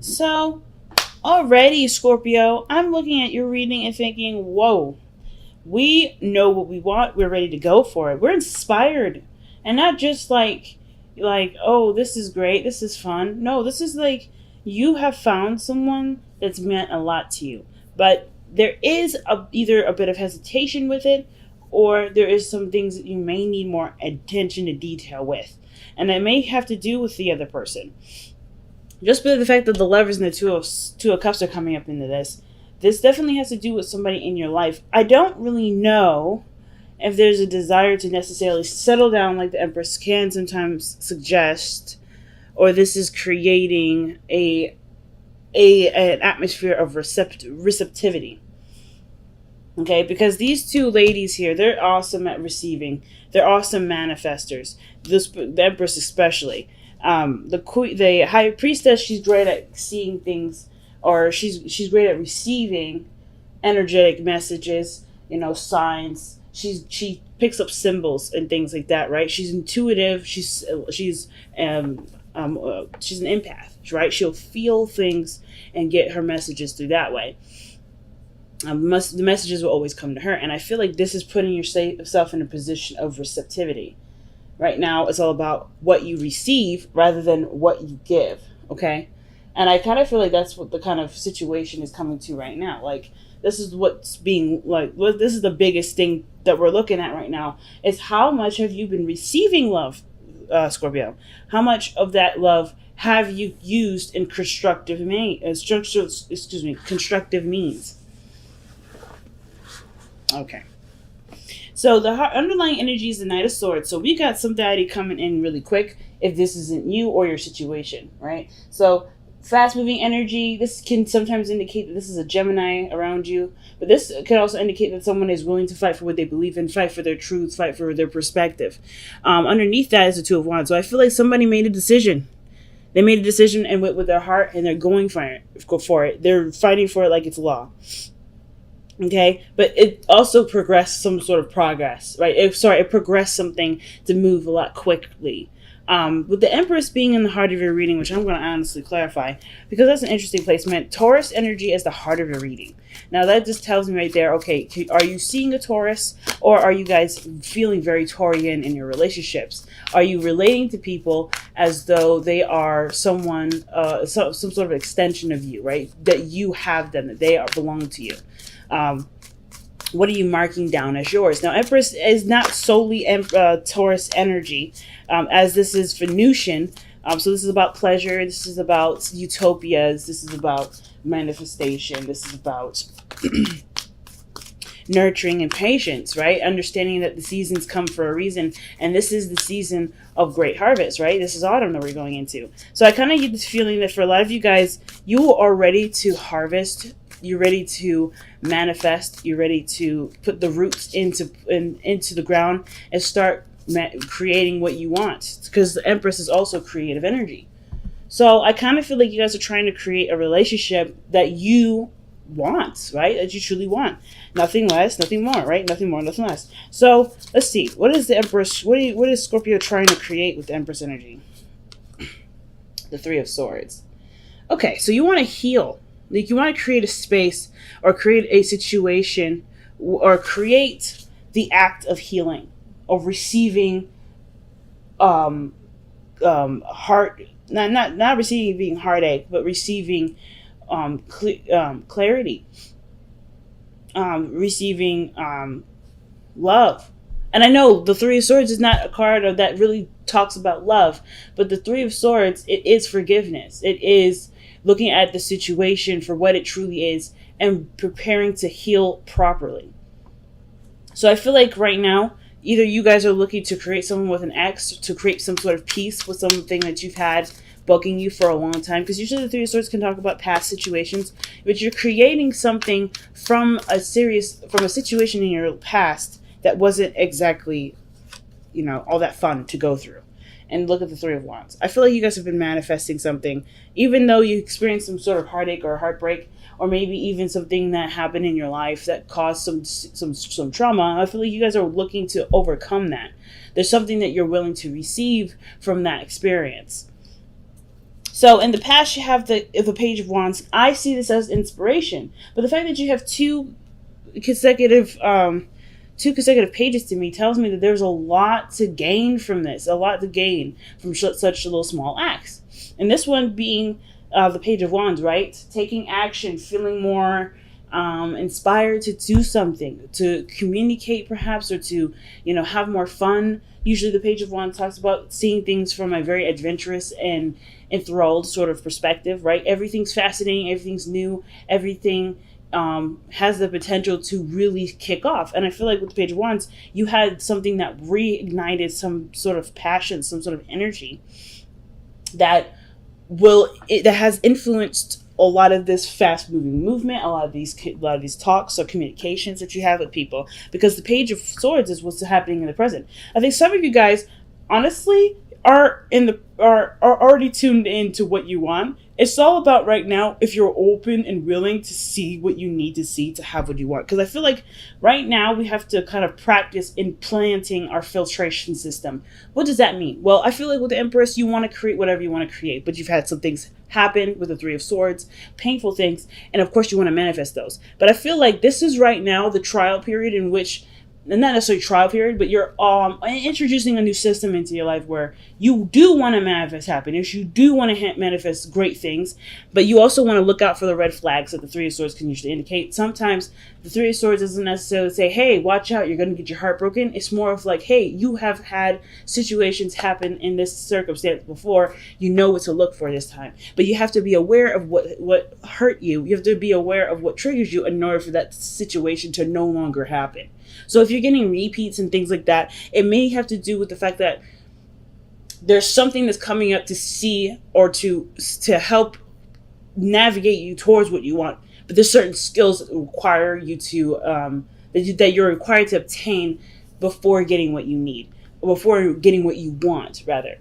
So, already, Scorpio, I'm looking at your reading and thinking, whoa, we know what we want. We're ready to go for it. We're inspired. And not just like, oh, this is great. This is fun. No, this is like you have found someone that's meant a lot to you. But there is either a bit of hesitation with it, or there is some things that you may need more attention to detail with. And that may have to do with the other person. Just by the fact that the lovers and the two of cups are coming up into this definitely has to do with somebody in your life. I don't really know if there's a desire to necessarily settle down like the Empress can sometimes suggest, or this is creating an atmosphere of receptivity. Okay, because these two ladies here, they're awesome at receiving. They're awesome manifestors. The Empress especially. The High Priestess, she's great at seeing things, or she's great at receiving energetic messages. Signs. She picks up symbols and things like that, right? She's intuitive. She's an empath, right? She'll feel things and get her messages through that way. The messages will always come to her, and I feel like this is putting yourself in a position of receptivity. Right now, it's all about what you receive rather than what you give. Okay, and I kind of feel like that's what the kind of situation is coming to right now. Like, this is what's being like. This is the biggest thing that we're looking at right now. Is how much have you been receiving love, Scorpio? How much of that love have you used in constructive constructive means? Okay. So the underlying energy is the Knight of Swords. So we got somebody coming in really quick if this isn't you or your situation, right? So fast moving energy, this can sometimes indicate that this is a Gemini around you, but this can also indicate that someone is willing to fight for what they believe in, fight for their truth, fight for their perspective. Underneath that is the Two of Wands. So I feel like somebody made a decision. They made a decision and went with their heart, and they're going for it. They're fighting for it like it's law. Okay, but it also progressed some sort of progress, right? It progressed something to move a lot quickly. With the Empress being in the heart of your reading, which I'm going to honestly clarify, because that's an interesting placement. Taurus energy is the heart of your reading. Now that just tells me right there, okay, are you seeing a Taurus, or are you guys feeling very Taurian in your relationships? Are you relating to people as though they are someone, some sort of extension of you, right? That you have them, that they belong to you. What are you marking down as yours? Now, Empress is not solely Taurus energy, as this is Venusian. So this is about pleasure. This is about utopias. This is about manifestation. This is about nurturing and patience, right? Understanding that the seasons come for a reason, and this is the season of great harvest, right? This is autumn that we're going into. So I kind of get this feeling that for a lot of you guys, you are ready to harvest. You're ready to manifest. You're ready to put the roots into the ground and start creating what you want. Because the Empress is also creative energy. So I kind of feel like you guys are trying to create a relationship that you want, right? That you truly want. Nothing less, nothing more, right? Nothing more, nothing less. So let's see. What is the Empress? What is Scorpio trying to create with the Empress energy? The Three of Swords. Okay, so you want to heal. Like, you want to create a space or create a situation or create the act of healing, of receiving heart, not receiving heartache, but receiving clarity, receiving love. And I know the Three of Swords is not a card that really talks about love, but the Three of Swords, it is forgiveness. It is looking at the situation for what it truly is and preparing to heal properly. So I feel like right now, either you guys are looking to create someone with an ex, to create some sort of peace with something that you've had bugging you for a long time, because usually the Three of Swords can talk about past situations, but you're creating something from a situation in your past that wasn't exactly, all that fun to go through. And look at the Three of Wands. I feel like you guys have been manifesting something, even though you experienced some sort of heartache or heartbreak, or maybe even something that happened in your life that caused some trauma. I feel like you guys are looking to overcome that. There's something that you're willing to receive from that experience. So in the past, you have the Page of Wands. I see this as inspiration, but the fact that you have consecutive two consecutive pages to me tells me that there's a lot to gain from this, a lot to gain from such little small acts. And this one being the Page of Wands, right? Taking action, feeling more inspired to do something, to communicate perhaps, or to, have more fun. Usually the Page of Wands talks about seeing things from a very adventurous and enthralled sort of perspective, right? Everything's fascinating, everything's new, everything has the potential to really kick off. And I feel like with the Page of Wands, you had something that reignited some sort of passion, some sort of energy that that has influenced a lot of this fast moving movement, a lot of these talks or communications that you have with people, because the Page of Swords is what's happening in the present. I think some of you guys honestly are already tuned into what you want. It's all about right now if you're open and willing to see what you need to see to have what you want. Because I feel like right now we have to kind of practice implanting our filtration system. What does that mean? Well, I feel like with the Empress, you want to create whatever you want to create, but you've had some things happen with the Three of Swords, painful things, and of course you want to manifest those. But I feel like this is right now the trial period in which, and not necessarily trial period, but you're introducing a new system into your life where you do want to manifest happiness, you do want to manifest great things, but you also want to look out for the red flags that the Three of Swords can usually indicate. Sometimes the Three of Swords doesn't necessarily say, hey, watch out, you're going to get your heart broken. It's more of like, hey, you have had situations happen in this circumstance before, you know what to look for this time. But you have to be aware of what hurt you. You have to be aware of what triggers you in order for that situation to no longer happen. So if you're getting repeats and things like that, it may have to do with the fact that there's something that's coming up to see or to help navigate you towards what you want. But there's certain skills that require you to that you're required to obtain before getting what you need, before getting what you want, rather.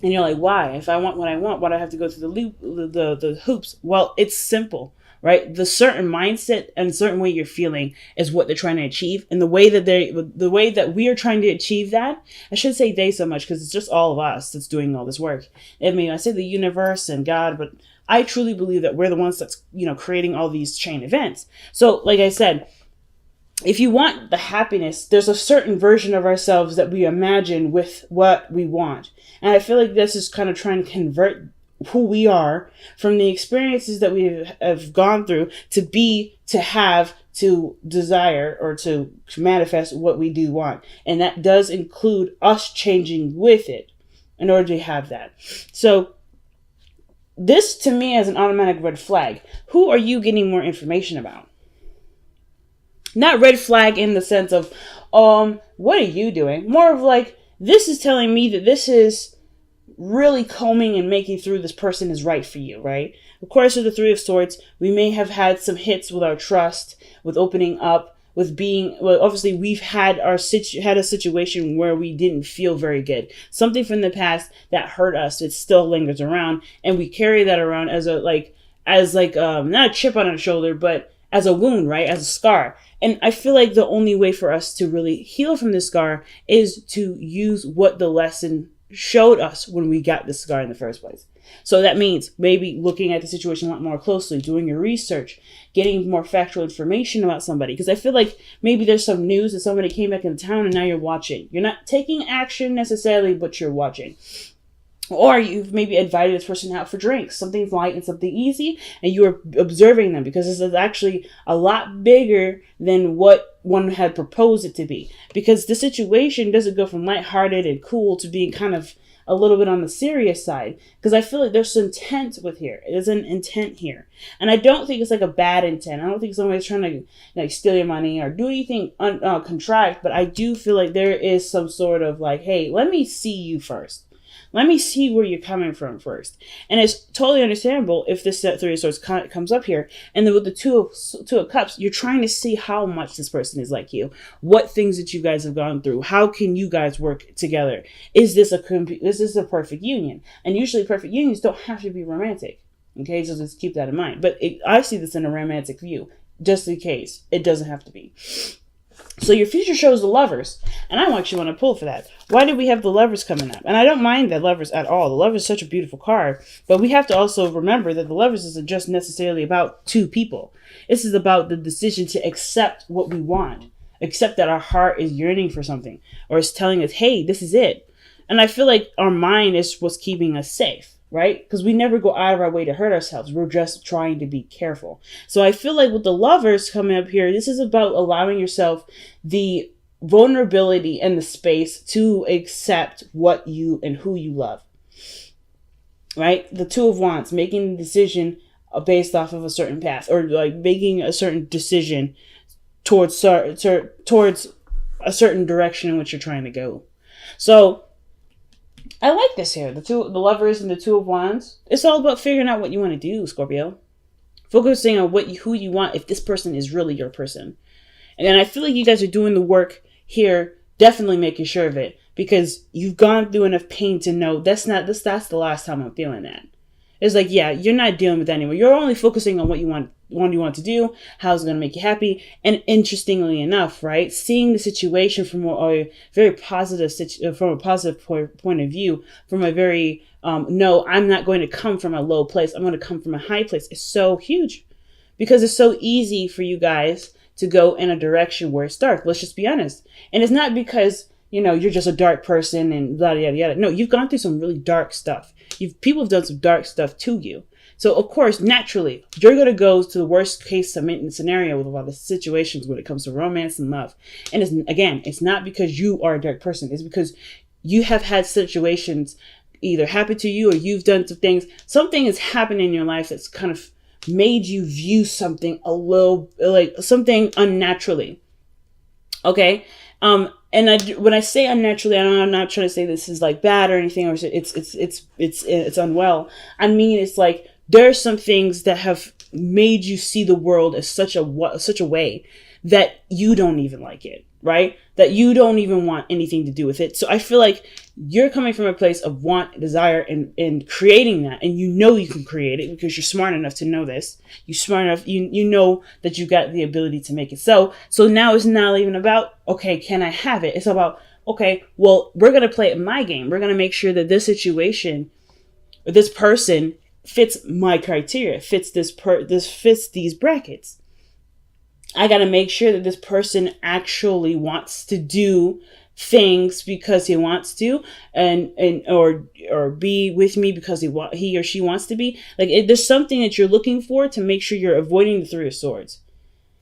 And you're like, why? If I want what I want, why do I have to go through the hoops? Well, it's simple. Right? The certain mindset and certain way you're feeling is what they're trying to achieve. And the way that we are trying to achieve that, I shouldn't say they so much because it's just all of us that's doing all this work. I mean, I say the universe and God, but I truly believe that we're the ones that's, creating all these chain events. So like I said, if you want the happiness, there's a certain version of ourselves that we imagine with what we want. And I feel like this is kind of trying to convert who we are from the experiences that we have gone through to have, to desire, or to manifest what we do want. And that does include us changing with it in order to have that. So this to me is an automatic red flag. Who are you getting more information about? Not red flag in the sense of, what are you doing? More of like, this is telling me that this is really combing and making through this person is right for you, right? Of course, with the Three of Swords, we may have had some hits with our trust, with opening up, with being, well, obviously we've had a situation where we didn't feel very good. Something from the past that hurt us, it still lingers around, and we carry that around as not a chip on our shoulder, but as a wound, right? As a scar. And I feel like the only way for us to really heal from this scar is to use what the lesson showed us when we got the scar in the first place. So that means maybe looking at the situation a lot more closely, doing your research, getting more factual information about somebody. Because I feel like maybe there's some news that somebody came back into town and now you're watching. You're not taking action necessarily, but you're watching. Or you've maybe invited this person out for drinks, something light and something easy, and you are observing them because this is actually a lot bigger than what one had proposed it to be. Because the situation doesn't go from lighthearted and cool to being kind of a little bit on the serious side. Because I feel like there's intent with here. There's an intent here. And I don't think it's like a bad intent. I don't think somebody's trying to steal your money or do anything contrived. But I do feel like there is some sort of like, hey, let me see you first. Let me see where you're coming from first. And it's totally understandable if this Three of Swords comes up here. And then with the Two of Cups, you're trying to see how much this person is like you. What things that you guys have gone through. How can you guys work together? Is this a perfect union? And usually perfect unions don't have to be romantic. Okay, so just keep that in mind. But I see this in a romantic view. Just in case. It doesn't have to be. So your future shows the Lovers, and I actually want to pull for that. Why did we have the Lovers coming up? And I don't mind the Lovers at all. The Lovers is such a beautiful card, but we have to also remember that the Lovers isn't just necessarily about two people. This is about the decision to accept what we want, accept that our heart is yearning for something, or is telling us, hey, this is it. And I feel like our mind is what's keeping us safe, right? Because we never go out of our way to hurt ourselves. We're just trying to be careful. So I feel like with the Lovers coming up here, this is about allowing yourself the vulnerability and the space to accept what you and who you love, right? The Two of Wands, making the decision based off of a certain path, or like making a certain decision towards a certain direction in which you're trying to go. So I like this here. The Lovers and the Two of Wands. It's all about figuring out what you want to do, Scorpio. Focusing on who you want, if this person is really your person. And then I feel like you guys are doing the work here, definitely making sure of it, because you've gone through enough pain to know that's the last time I'm feeling that. It's like, yeah, you're not dealing with that anymore. You're only focusing on what you want to do, how it's going to make you happy. And interestingly enough, right, seeing the situation from a very positive, point of view, from a very, no, I'm not going to come from a low place. I'm going to come from a high place. It's so huge, because it's so easy for you guys to go in a direction where it's dark. Let's just be honest. And it's not because, you're just a dark person and blah, yada, yada. No, you've gone through some really dark stuff. People have done some dark stuff to you. So, of course, naturally, you're going to go to the worst case scenario with a lot of situations when it comes to romance and love. And it's not because you are a dark person. It's because you have had situations either happen to you, or you've done some things. Something has happened in your life that's kind of made you view something a little, like something unnaturally. Okay? When I say unnaturally, I'm not trying to say this is like bad or anything, or it's unwell. I mean, it's like there are some things that have made you see the world as such a way that you don't even like it, right? That you don't even want anything to do with it. So I feel like you're coming from a place of want, desire, and creating that. And you can create it because you're smart enough to know this. You're smart enough, you know that you got the ability to make it so. So now it's not even about, okay, can I have it? It's about, okay, well, we're going to play my game. We're going to make sure that this situation, or this person fits my criteria, fits fits these brackets. I got to make sure that this person actually wants to do things because he wants to, or be with me because he or she wants to be. Like, there's something that you're looking for to make sure you're avoiding the Three of Swords,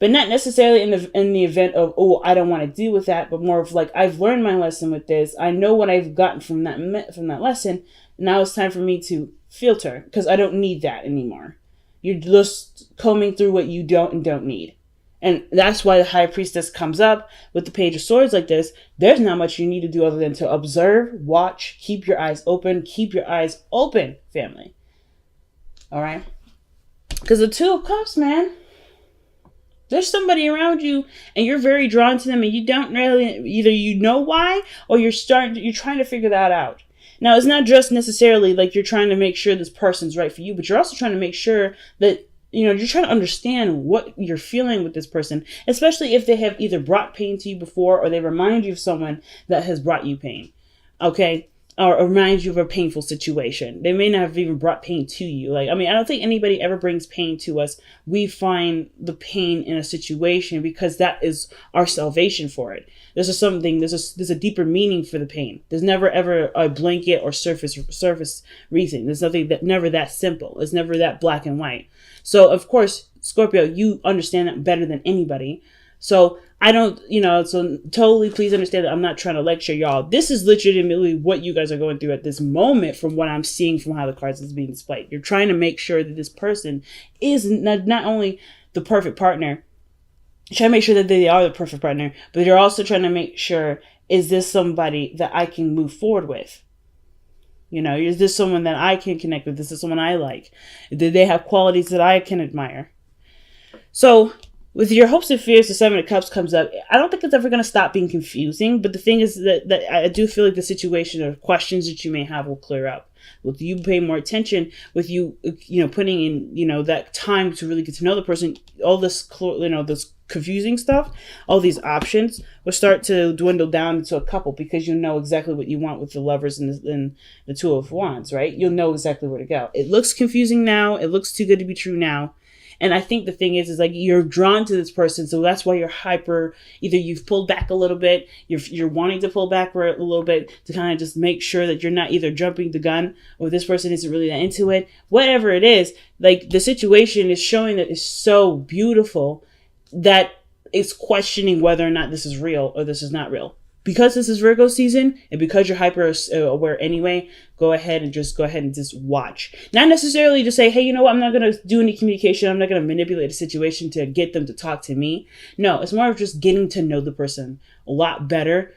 but not necessarily in the event of, oh, I don't want to deal with that, but more of like, I've learned my lesson with this. I know what I've gotten from that lesson. Now it's time for me to filter, because I don't need that anymore. You're just combing through what you don't and don't need. And that's why the High Priestess comes up with the Page of Swords like this. There's not much you need to do other than to observe, watch, keep your eyes open. Keep your eyes open, family. All right? Because the Two of Cups, man, there's somebody around you and you're very drawn to them, and you don't really, either you know why, or you're trying to figure that out. Now, it's not just necessarily like you're trying to make sure this person's right for you, but you're also trying to make sure that you're trying to understand what you're feeling with this person, especially if they have either brought pain to you before, or they remind you of someone that has brought you pain, okay? Or remind you of a painful situation. They may not have even brought pain to you. I don't think anybody ever brings pain to us. We find the pain in a situation because that is our salvation for it. There's a deeper meaning for the pain. There's never ever a blanket or surface reason. There's never that simple. It's never that black and white. So, of course, Scorpio, you understand that better than anybody. So so totally please understand that I'm not trying to lecture y'all. This is legitimately what you guys are going through at this moment from what I'm seeing from how the cards is being displayed. You're trying to make sure that this person is not only the perfect partner, you're trying to make sure that they are the perfect partner, but you're also trying to make sure, is this somebody that I can move forward with? Is this someone that I can connect with? Is this someone I like? Do they have qualities that I can admire? So with your hopes and fears, the Seven of Cups comes up. I don't think it's ever going to stop being confusing, but the thing is that I do feel like the situation or questions that you may have will clear up. With you pay more attention, with you, putting in, that time to really get to know the person, all this, this confusing stuff, all these options will start to dwindle down into a couple, because you know exactly what you want with the Lovers and the Two of Wands, right? You'll know exactly where to go. It looks confusing now. It looks too good to be true now. And I think the thing is like you're drawn to this person, so that's why you're hyper. Either you've pulled back a little bit, you're wanting to pull back a little bit to kind of just make sure that you're not either jumping the gun or this person isn't really that into it. Whatever it is, like the situation is showing that it's so beautiful that it's questioning whether or not this is real or this is not real. Because this is Virgo season and because you're hyper aware anyway, go ahead and just watch. Not necessarily just say, hey, you know what? I'm not going to do any communication. I'm not going to manipulate a situation to get them to talk to me. No, it's more of just getting to know the person a lot better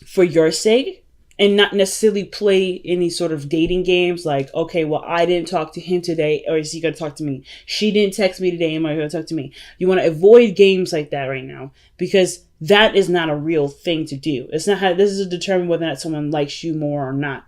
for your sake, and not necessarily play any sort of dating games like, okay, well, I didn't talk to him today, or is he going to talk to me? She didn't text me today, am I going to talk to me? You want to avoid games like that right now, because that is not a real thing to do. It's not how this is to determine whether or not someone likes you more or not.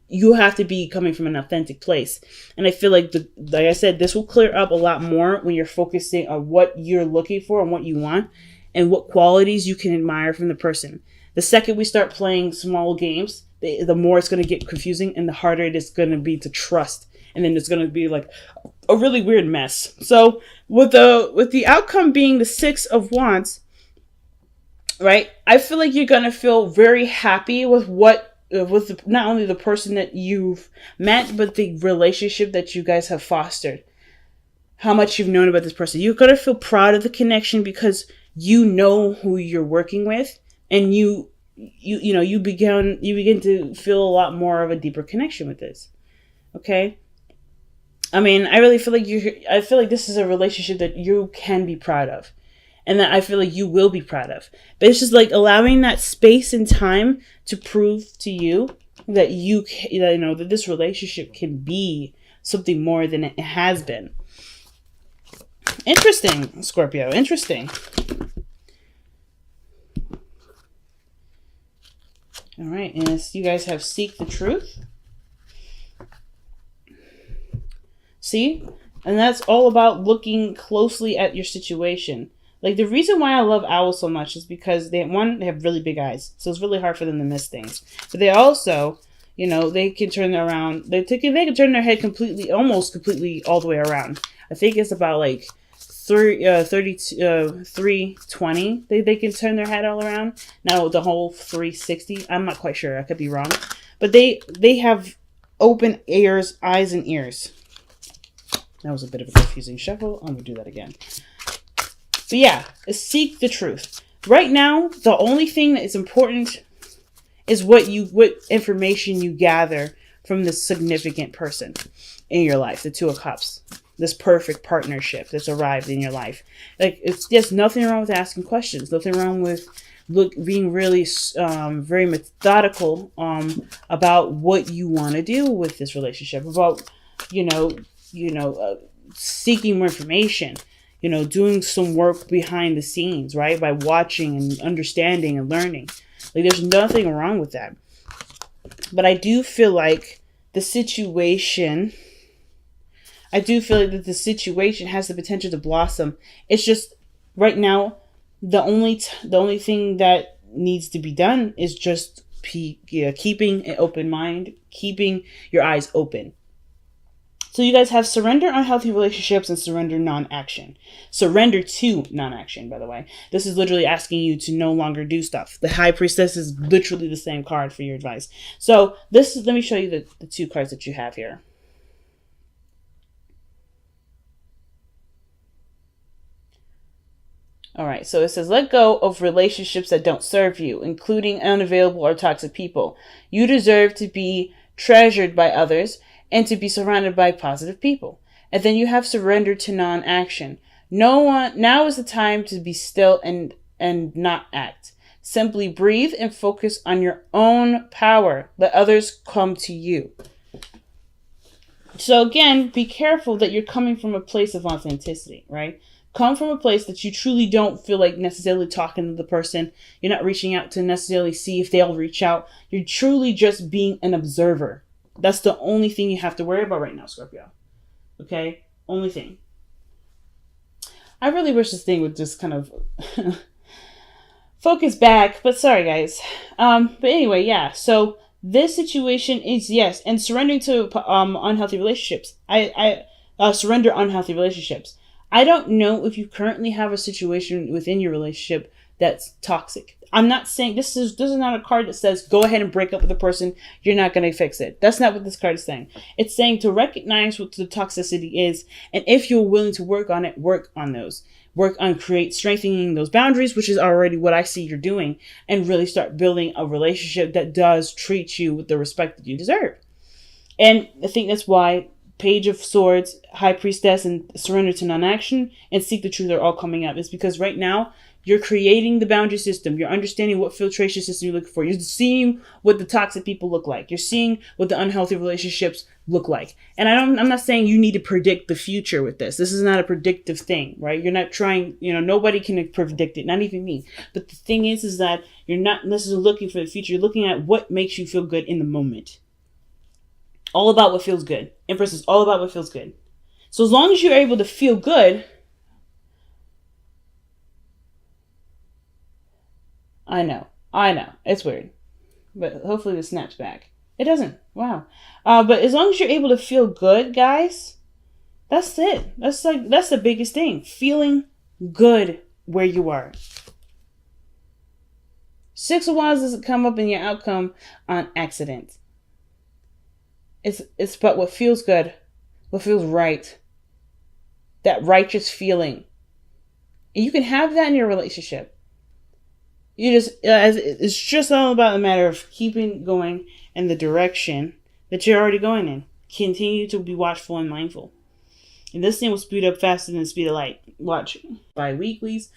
You have to be coming from an authentic place. And I feel like, like I said, this will clear up a lot more when you're focusing on what you're looking for and what you want and what qualities you can admire from the person. The second we start playing small games, the more it's going to get confusing and the harder it is going to be to trust. And then it's going to be like a really weird mess. So with the outcome being the Six of Wands, right? I feel like you're going to feel very happy with not only the person that you've met, but the relationship that you guys have fostered. How much you've known about this person. You're going to feel proud of the connection because you know who you're working with, and you begin to feel a lot more of a deeper connection with this. Okay? I mean, I really feel like this is a relationship that you can be proud of. And that I feel like you will be proud of. But it's just like allowing that space and time to prove to you that that this relationship can be something more than it has been. Interesting, Scorpio. Interesting. All right. And you guys have Seek the Truth. See? And that's all about looking closely at your situation. Like, the reason why I love owls so much is because they have really big eyes. So it's really hard for them to miss things. But they also, they can turn around. They can turn their head almost completely all the way around. I think it's about like 320. They can turn their head all around. Now the whole 360. I'm not quite sure. I could be wrong. But they have open eyes and ears. That was a bit of a confusing shuffle. I'm going to do that again. But yeah, seek the truth. Right now, the only thing that is important is what information you gather from this significant person in your life, the Two of Cups, this perfect partnership that's arrived in your life. Like, it's just nothing wrong with asking questions. Nothing wrong with being really very methodical about what you want to do with this relationship. About seeking more information. Doing some work behind the scenes, right? By watching and understanding and learning. Like, there's nothing wrong with that. But I do feel like the situation has the potential to blossom. It's just, right now, the only thing that needs to be done is just keeping an open mind, keeping your eyes open. So you guys have surrender unhealthy relationships and surrender non-action. Surrender to non-action, by the way. This is literally asking you to no longer do stuff. The High Priestess is literally the same card for your advice. So let me show you the two cards that you have here. All right, so it says, let go of relationships that don't serve you, including unavailable or toxic people. You deserve to be treasured by others and to be surrounded by positive people. And then you have surrender to non-action. Now is the time to be still and not act. Simply breathe and focus on your own power. Let others come to you. So again, be careful that you're coming from a place of authenticity, right? Come from a place that you truly don't feel like necessarily talking to the person. You're not reaching out to necessarily see if they'll reach out. You're truly just being an observer. That's the only thing you have to worry about right now, Scorpio. Okay? Only thing. I really wish this thing would just kind of focus back, but sorry, guys. But anyway, yeah. So this situation is, yes, and surrendering to unhealthy relationships. I surrender unhealthy relationships. I don't know if you currently have a situation within your relationship that's toxic. I'm not saying this is not a card that says go ahead and break up with a person. You're not going to fix it. That's not what this card is saying. It's saying to recognize what the toxicity is, and if you're willing to work on it, work on those. Work on strengthening those boundaries, which is already what I see you're doing, and really start building a relationship that does treat you with the respect that you deserve. And I think that's why Page of Swords, High Priestess, and Surrender to Non-Action, and Seek the Truth are all coming up. It's because right now, you're creating the boundary system. You're understanding what filtration system you're looking for. You're seeing what the toxic people look like. You're seeing what the unhealthy relationships look like. And I'm not saying you need to predict the future with this. This is not a predictive thing, right? You're not trying, nobody can predict it, not even me. But the thing is that you're not necessarily looking for the future. You're looking at what makes you feel good in the moment. All about what feels good. Empress is all about what feels good. So as long as you're able to feel good, I know. It's weird. But hopefully this snaps back. It doesn't. Wow. But as long as you're able to feel good, guys, that's it. That's the biggest thing. Feeling good where you are. Six of Wands doesn't come up in your outcome on accident. It's about what feels good, what feels right. That righteous feeling. And you can have that in your relationship. It's just all about a matter of keeping going in the direction that you're already going in. Continue to be watchful and mindful. And this thing will speed up faster than the speed of light. Watch. Bi-weeklies.